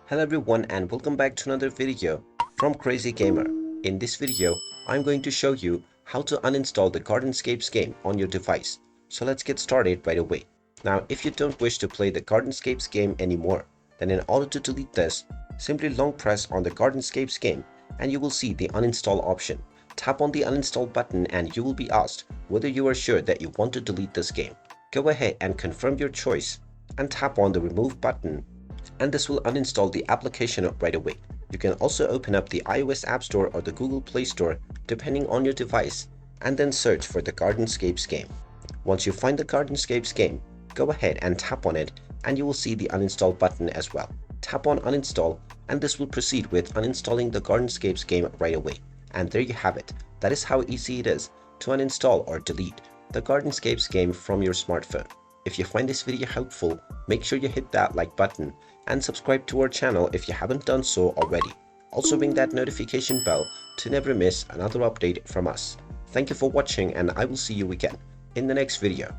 Hello everyone and welcome back to another video from Crazy Gamer. In this video, I'm going to show you how to uninstall the Gardenscapes game on your device. So let's get started right away. Now, if you don't wish to play the Gardenscapes game anymore, then in order to delete this, simply long press on the Gardenscapes game and you will see the uninstall option. Tap on the uninstall button and you will be asked whether you are sure that you want to delete this game. Go ahead and confirm your choice and tap on the remove button, and this will uninstall the application right away. You can also open up the iOS App Store or the Google Play Store depending on your device and then search for the Gardenscapes game. Once you find the Gardenscapes game, go ahead and tap on it and you will see the uninstall button as well. Tap on uninstall and this will proceed with uninstalling the Gardenscapes game right away. And there you have it. That is how easy it is to uninstall or delete the Gardenscapes game from your smartphone. If you find this video helpful, make sure you hit that like button and subscribe to our channel if you haven't done so already. Also ring that notification bell to never miss another update from us. Thank you for watching and I will see you again in the next video.